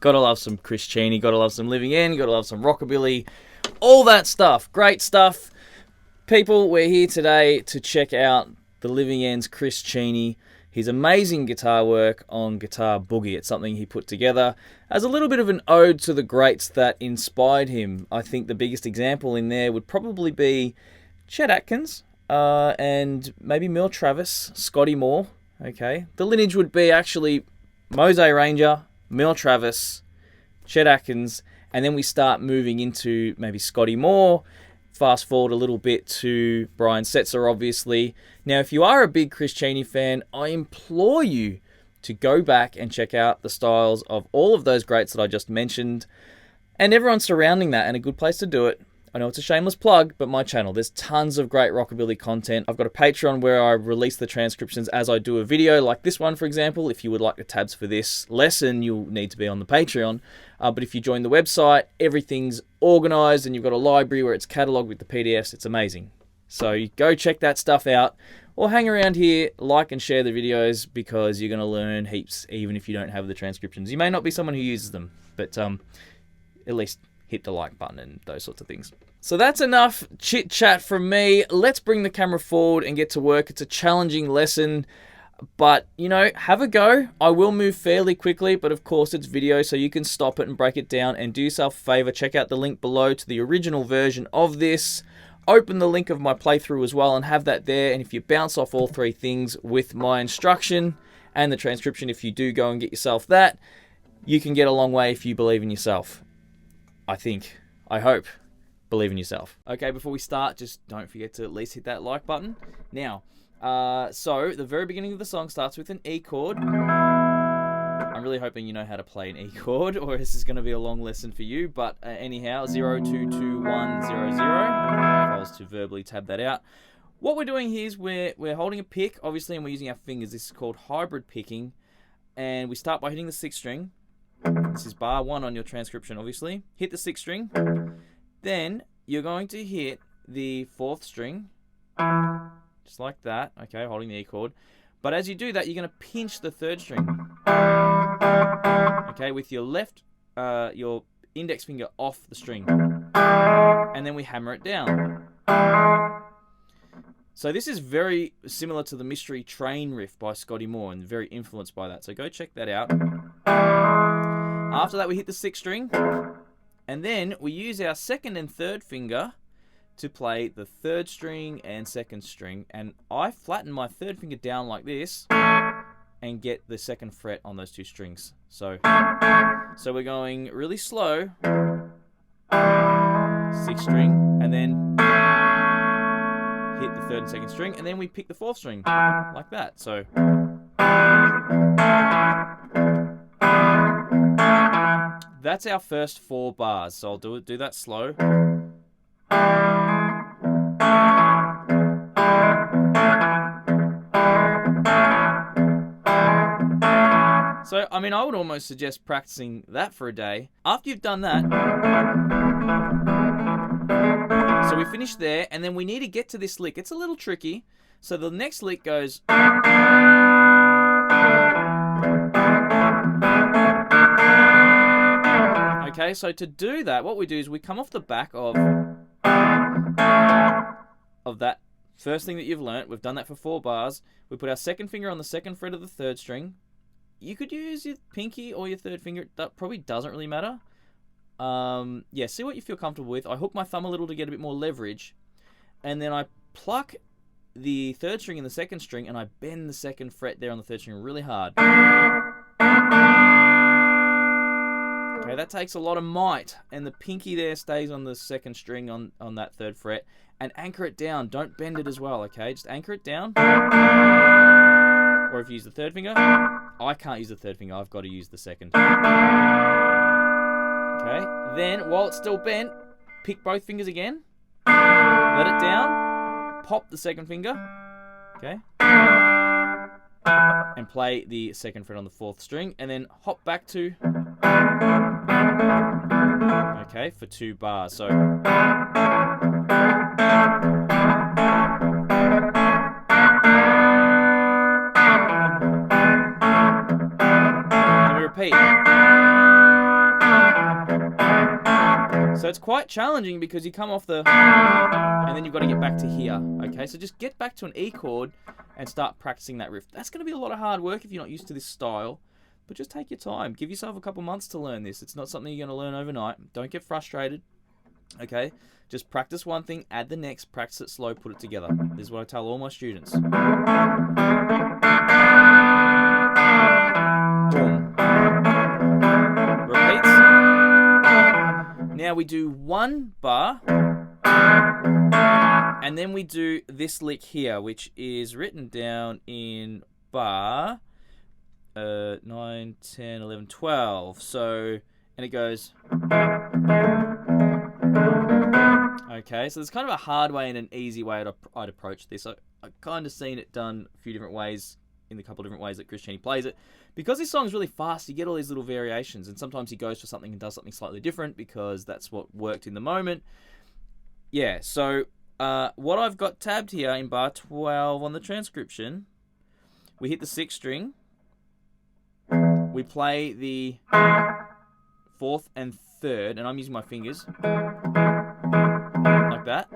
Gotta love some Chris Cheney, gotta love some Living End, gotta love some Rockabilly, all that stuff. Great stuff. People, we're here today to check out the Living End's Chris Cheney. His amazing guitar work on Guitar Boogie. It's something he put together as a little bit of an ode to the greats that inspired him. I think the biggest example in there would probably be Chet Atkins and maybe Merle Travis, Scotty Moore. Okay, the lineage would be actually Mose Ranger, Merle Travis, Chet Atkins, and then we start moving into maybe Scotty Moore. Fast forward a little bit to Brian Setzer, obviously. Now, if you are a big Chris Cheney fan, I implore you to go back and check out the styles of all of those greats that I just mentioned and everyone surrounding that, and a good place to do it. I know it's a shameless plug, but my channel, there's tons of great Rockabilly content. I've got a Patreon where I release the transcriptions as I do a video, like this one, for example. If you would like the tabs for this lesson, you'll need to be on the Patreon. But if you join the website, everything's organized and you've got a library where it's cataloged with the PDFs. It's amazing. So you go check that stuff out, or hang around here, like and share the videos, because you're going to learn heaps, even if you don't have the transcriptions. You may not be someone who uses them, but at least hit the like button and those sorts of things. So that's enough chit chat from me. Let's bring the camera forward and get to work. It's a challenging lesson, but you know, have a go. I will move fairly quickly, but of course it's video, so you can stop it and break it down. And do yourself a favor, check out the link below to the original version of this. Open the link of my playthrough as well and have that there. And if you bounce off all three things with my instruction and the transcription, if you do go and get yourself that, you can get a long way if you believe in yourself. I hope. Believe in yourself. Okay, before we start, just don't forget to at least hit that like button. Now, so the very beginning of the song starts with an E chord. I'm really hoping you know how to play an E chord, or this is going to be a long lesson for you. But anyhow, 0, 2, 2, 1, 0, 0. If I was to verbally tab that out. What we're doing here is we're holding a pick, obviously, and we're using our fingers. This is called hybrid picking. And we start by hitting the 6th string. This is bar 1 on your transcription, obviously. Hit the 6th string. Then you're going to hit the 4th string, just like that, okay, holding the E chord. But as you do that, you're going to pinch the 3rd string, okay, with your your index finger off the string. And then we hammer it down. So this is very similar to the Mystery Train riff by Scotty Moore and very influenced by that. So go check that out. After that, we hit the 6th string. And then we use our 2nd and 3rd finger to play the 3rd string and 2nd string. And I flatten my 3rd finger down like this and get the 2nd fret on those 2 strings. So we're going really slow. 6th string, and then hit the 3rd and 2nd string, and then we pick the 4th string like that. So that's our first 4 bars. So I'll do that slow. So, I mean, I would almost suggest practicing that for a day. After you've done that, so we finish there, and then we need to get to this lick. It's a little tricky. So the next lick goes... Okay, so to do that, what we do is we come off the back of that first thing that you've learnt. We've done that for 4 bars. We put our 2nd finger on the 2nd fret of the 3rd string. You could use your pinky or your 3rd finger. That probably doesn't really matter. Yeah, see what you feel comfortable with. I hook my thumb a little to get a bit more leverage. And then I pluck the 3rd string and the 2nd string, and I bend the 2nd fret there on the 3rd string really hard. Okay, that takes a lot of might, and the pinky there stays on the 2nd string on that 3rd fret, and anchor it down. Don't bend it as well, okay? Just anchor it down. Or if you use the 3rd finger, I can't use the 3rd finger, I've got to use the 2nd. Okay, then while it's still bent, pick both fingers again, let it down, pop the 2nd finger, okay? And play the 2nd fret on the 4th string, and then hop back to... Okay, for 2 bars. So and we repeat. it's quite challenging because you come off the... and then you've got to get back to here. Okay, so just get back to an E chord and start practicing that riff. That's going to be a lot of hard work if you're not used to this style. But just take your time. Give yourself a couple months to learn this. It's not something you're going to learn overnight. Don't get frustrated. Okay? Just practice one thing, add the next, practice it slow, put it together. This is what I tell all my students. Boom. Repeats. Now we do one bar, and then we do this lick here, which is written down in bar 9, 10, 11, 12. So, and it goes... Okay, so there's kind of a hard way and an easy way I'd approach this. I've kind of seen it done a few different ways, in the couple of different ways that Chris Cheney plays it. Because this song's really fast, you get all these little variations, and sometimes he goes for something and does something slightly different because that's what worked in the moment. Yeah, so what I've got tabbed here in bar 12 on the transcription, we hit the 6th string, we play the 4th and 3rd, and I'm using my fingers, like that,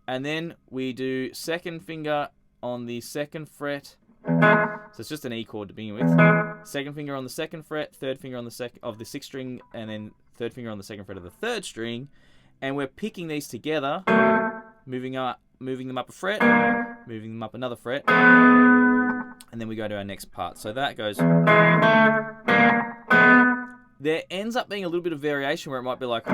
and then we do 2nd finger on the 2nd fret, so it's just an E chord to begin with, 2nd finger on the 2nd fret, 3rd finger on the 6th string, and then 3rd finger on the 2nd fret of the 3rd string, and we're picking these together, moving them up a fret, moving them up another fret, and then we go to our next part. So that goes... There ends up being a little bit of variation where it might be like...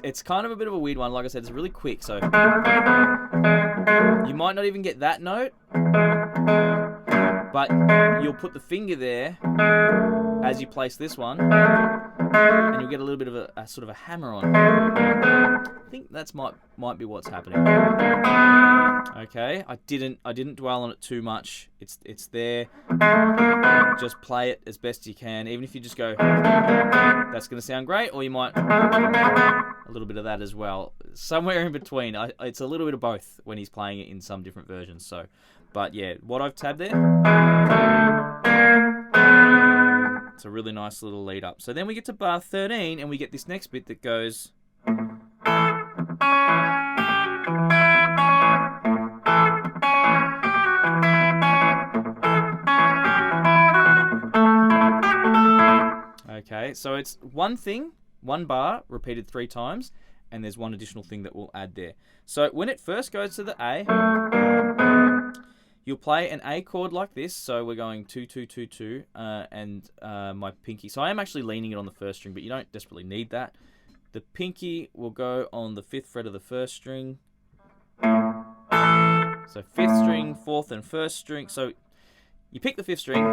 It's kind of a bit of a weird one. Like I said, it's really quick, so... You might not even get that note, but you'll put the finger there as you place this one, and you'll get a little bit of a sort of a hammer on. I think that's might be what's happening. Okay, I didn't dwell on it too much. It's there. Just play it as best you can. Even if you just go, that's going to sound great, or you might a little bit of that as well. Somewhere in between. It's a little bit of both when he's playing it in some different versions. So, but yeah, what I've tabbed there, it's a really nice little lead up. So then we get to bar 13, and we get this next bit that goes. Okay, so it's one thing, one bar, repeated 3 times, and there's one additional thing that we'll add there. So when it first goes to the A, you'll play an A chord like this. So we're going 2, 2, 2, 2, and my pinky. So I am actually leaning it on the 1st string, but you don't desperately need that. The pinky will go on the 5th fret of the 1st string. So 5th string, 4th and 1st string. So you pick the 5th string.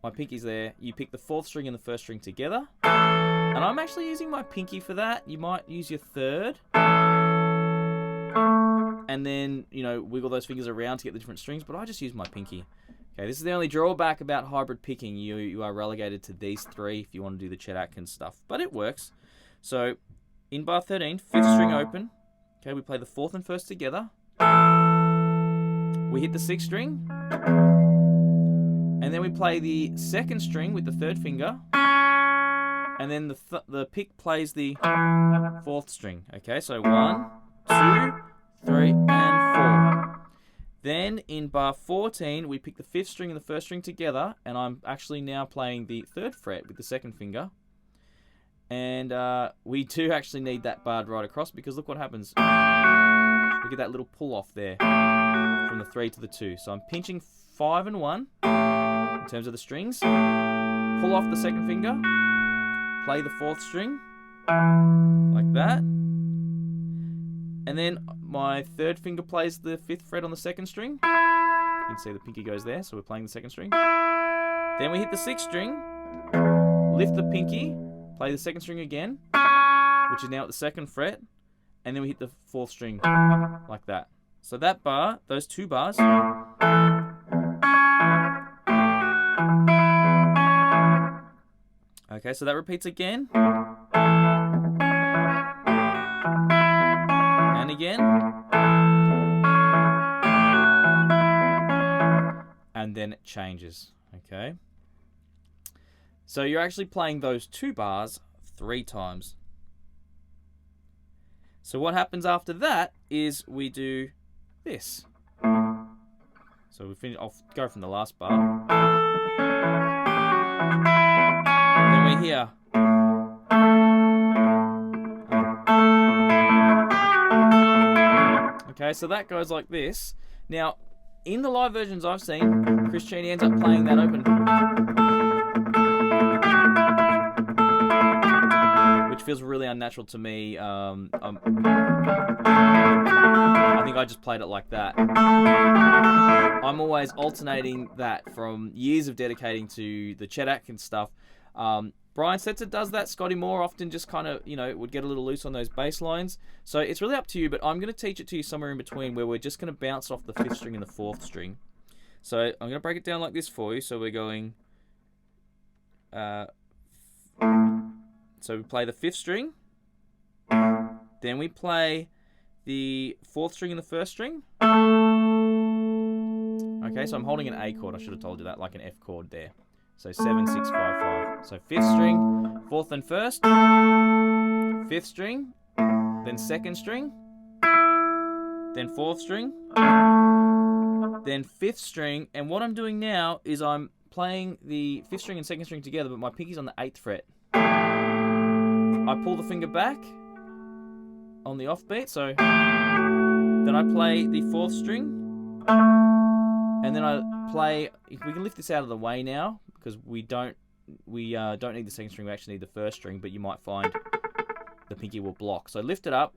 My pinky's there. You pick the 4th string and the 1st string together. And I'm actually using my pinky for that. You might use your 3rd. And then, wiggle those fingers around to get the different strings. But I just use my pinky. Okay, this is the only drawback about hybrid picking. You are relegated to these 3 if you want to do the Chet Atkins stuff. But it works. So, in bar 13, 5th string open. Okay, we play the 4th and 1st together. We hit the 6th string. And then we play the 2nd string with the 3rd finger, and then the pick plays the 4th string. Okay, so 1, 2, 3, and 4. Then in bar 14, we pick the 5th string and the 1st string together, and I'm actually now playing the 3rd fret with the 2nd finger. And we do actually need that barred right across, because look what happens. We get that little pull off there from the 3 to the 2. So I'm pinching 5 and 1. In terms of the strings, pull off the 2nd finger, play the 4th string, like that, and then my 3rd finger plays the 5th fret on the 2nd string. You can see the pinky goes there, so we're playing the 2nd string. Then we hit the 6th string, lift the pinky, play the 2nd string again, which is now at the 2nd fret, and then we hit the 4th string, like that. So that bar, those 2 bars, okay, so that repeats again. And again. And then it changes. Okay. So you're actually playing those 2 bars 3 times. So what happens after that is we do this. So we finish. I'll go from the last bar. Then we're here. Okay, so that goes like this. Now, in the live versions I've seen, Chris Cheney ends up playing that open, which feels really unnatural to me. I think I just played it like that. I'm always alternating that from years of dedicating to the Chet Atkins stuff. Brian Setzer does that. Scotty more often just kind of, would get a little loose on those bass lines. So it's really up to you, but I'm going to teach it to you somewhere in between where we're just going to bounce off the 5th string and the 4th string. So I'm going to break it down like this for you. So we're going... so we play the 5th string. Then we play the 4th string and the 1st string. Okay, so I'm holding an A chord. I should have told you that, like an F chord there. So 7, 6, 5, 5. So 5th string, 4th and 1st, 5th string, then 2nd string, then 4th string, then 5th string. And what I'm doing now is I'm playing the 5th string and 2nd string together, but my pinky's on the 8th fret. I pull the finger back on the off beat, so then I play the 4th string, and then I play. If we can lift this out of the way now, because we don't need the 2nd string, we actually need the 1st string, but you might find the pinky will block. So lift it up,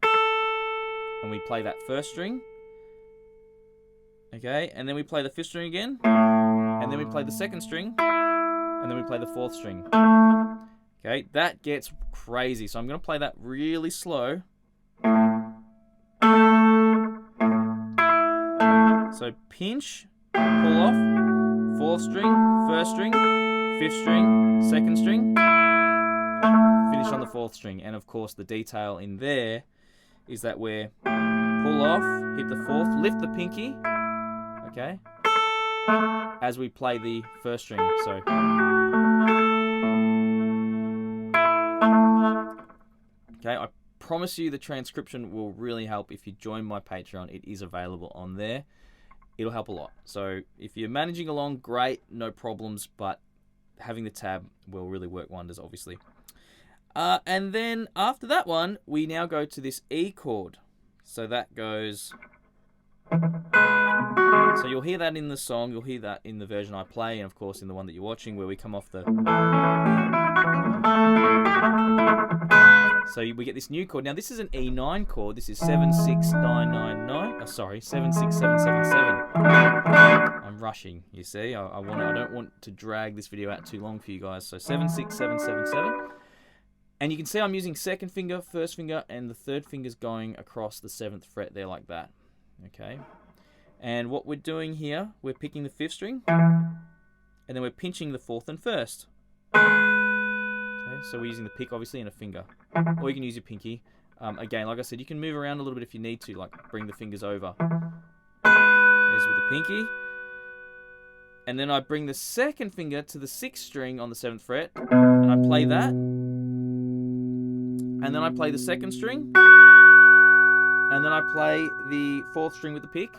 and we play that 1st string. Okay, and then we play the 5th string again, and then we play the 2nd string, and then we play the 4th string. Okay, that gets crazy. So I'm going to play that really slow. So pinch, pull off, 4th string, 1st string, 5th string, 2nd string, finish on the 4th string. And of course the detail in there is that we're pull off, hit the 4th, lift the pinky, okay, as we play the 1st string. So okay, I promise you the transcription will really help if you join my Patreon. It is available on there. It'll help a lot. So if you're managing along, great, no problems, but having the tab will really work wonders, obviously. And then after that one, we now go to this E chord. So that goes... So you'll hear that in the song, you'll hear that in the version I play, and of course in the one that you're watching where we come off the... So we get this new chord. Now this is an E9 chord. This is 76999. Sorry, 76777. I'm rushing. You see, I don't want to drag this video out too long for you guys. So 76777. And you can see I'm using 2nd finger, 1st finger, and the 3rd finger's going across the 7th fret there like that. Okay. And what we're doing here, we're picking the 5th string, and then we're pinching the 4th and 1st. So we're using the pick, obviously, and a finger. Or you can use your pinky. Again, like I said, you can move around a little bit if you need to, like bring the fingers over. There's with the pinky. And then I bring the 2nd finger to the 6th string on the 7th fret, and I play that. And then I play the 2nd string. And then I play the 4th string with the pick.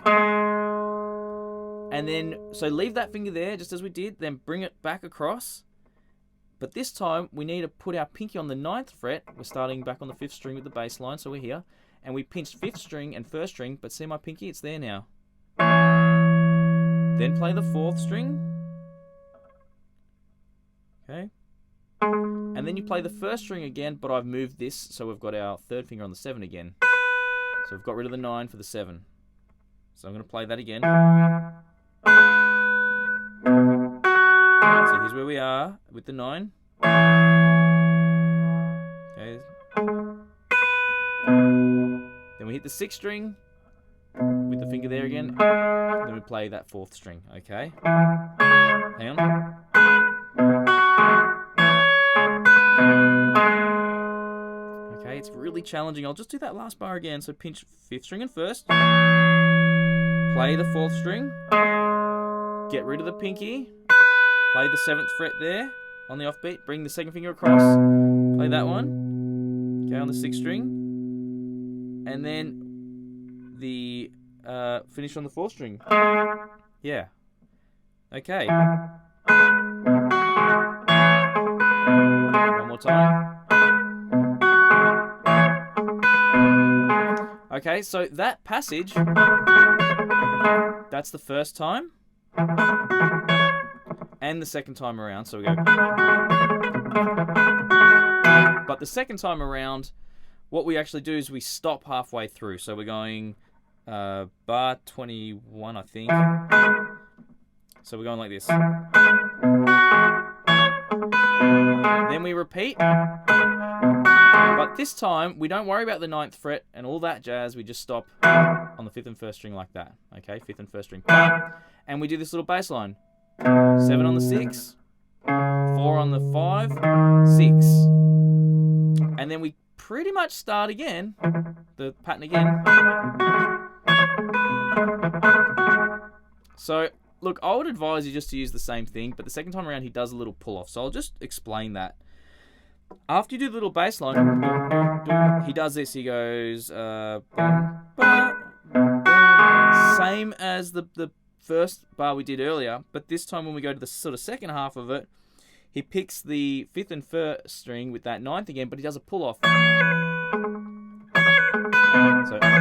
And then, so leave that finger there, just as we did, then bring it back across. But this time, we need to put our pinky on the 9th fret. We're starting back on the 5th string with the bass line, so we're here. And we pinched 5th string and 1st string, but see my pinky? It's there now. Then play the 4th string. Okay. And then you play the 1st string again, but I've moved this, so we've got our 3rd finger on the 7 again. So we've got rid of the 9 for the 7. So I'm going to play that again. So here's where we are with the 9. Okay. Then we hit the 6th string with the finger there again. Then we play that 4th string. Okay. Hang on. Okay, it's really challenging. I'll just do that last bar again. So pinch 5th string and 1st. Play the 4th string. Get rid of the pinky. Play the 7th fret there. on the offbeat. Bring the second finger across. Play that one. Okay, on the 6th string. And then the finish on the 4th string. Yeah. Okay. One more time. Okay, so that passage, that's the first time. And the second time around, so we go. But the second time around, what we actually do is we stop halfway through. So we're going bar 21, I think. So we're going like this. Then we repeat. But this time, we don't worry about the 9th fret and all that jazz. We just stop on the 5th and 1st string like that. Okay, 5th and 1st string. And we do this little bass line. 7 on the 6, 4 on the 5, 6. And then we pretty much start again, the pattern again. So, look, I would advise you just to use the same thing, but the second time around he does a little pull-off. So I'll just explain that. After you do the little bass line, he does this. He goes, same as the first bar we did earlier, but this time when we go to the sort of second half of it, he picks the 5th and 1st string with that 9th again, but he does a pull-off. So, and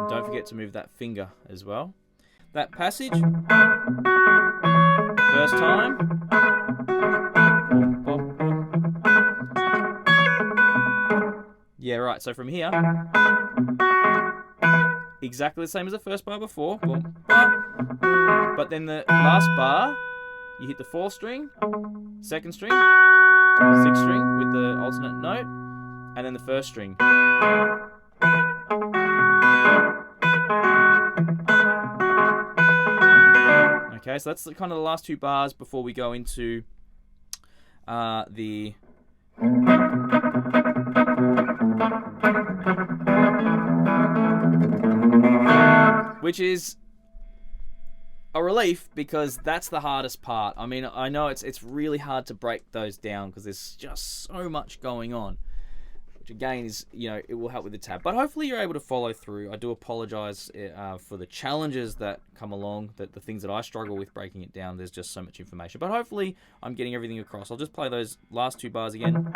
don't forget to move that finger as well. That passage, first time, yeah, right, so from here, exactly the same as the first bar before, but then the last bar, you hit the 4th string, 2nd string, 6th string with the alternate note, and then the 1st string. Okay, so that's kind of the last 2 bars before we go into the... which is a relief because that's the hardest part. I mean, I know it's really hard to break those down because there's just so much going on, which again is, you know, it will help with the tab. But hopefully you're able to follow through. I do apologize for the challenges that come along, the things that I struggle with breaking it down. There's just so much information. But hopefully I'm getting everything across. I'll just play those last 2 bars again.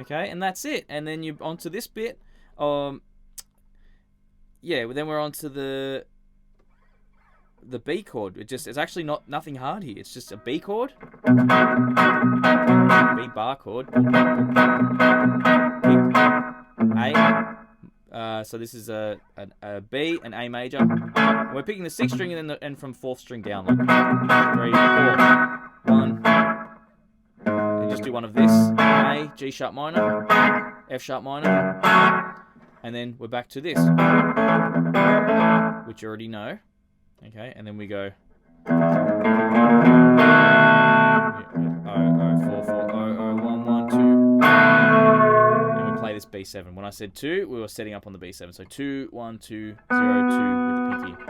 Okay, and that's it. And then you're onto this bit. Yeah, then we're onto the B chord. It's actually nothing hard here. It's just a B chord, B bar chord, A. So this is a B, an A major. We're picking the 6th string and then from 4th string down, like 3, 4, 1. And just do one of this: A, G sharp minor, F sharp minor, and then we're back to this, which you already know. Okay, and then we go 0, 4, 4, 0, 0, 1, 1, 2, and we play this B7. When I said 2, we were setting up on the B7. So 2, 1, 2, 0, 2 with the pinky.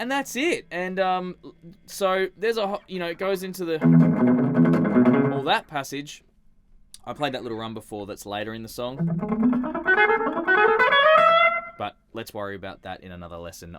And that's it. And so there's it goes into all that passage. I played that little run before that's later in the song. But let's worry about that in another lesson.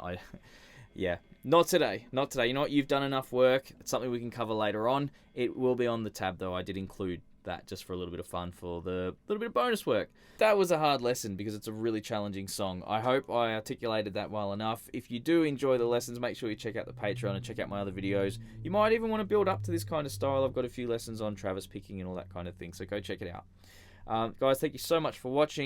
Yeah, not today. Not today. You know what? You've done enough work. It's something we can cover later on. It will be on the tab, though. I did include that just for a little bit of fun, for the little bit of bonus work. That was a hard lesson because it's a really challenging song. I hope I articulated that well enough. If you do enjoy the lessons, make sure you check out the Patreon and check out my other videos. You might even want to build up to this kind of style. I've got a few lessons on Travis picking and all that kind of thing, so go check it out. Guys, thank you so much for watching.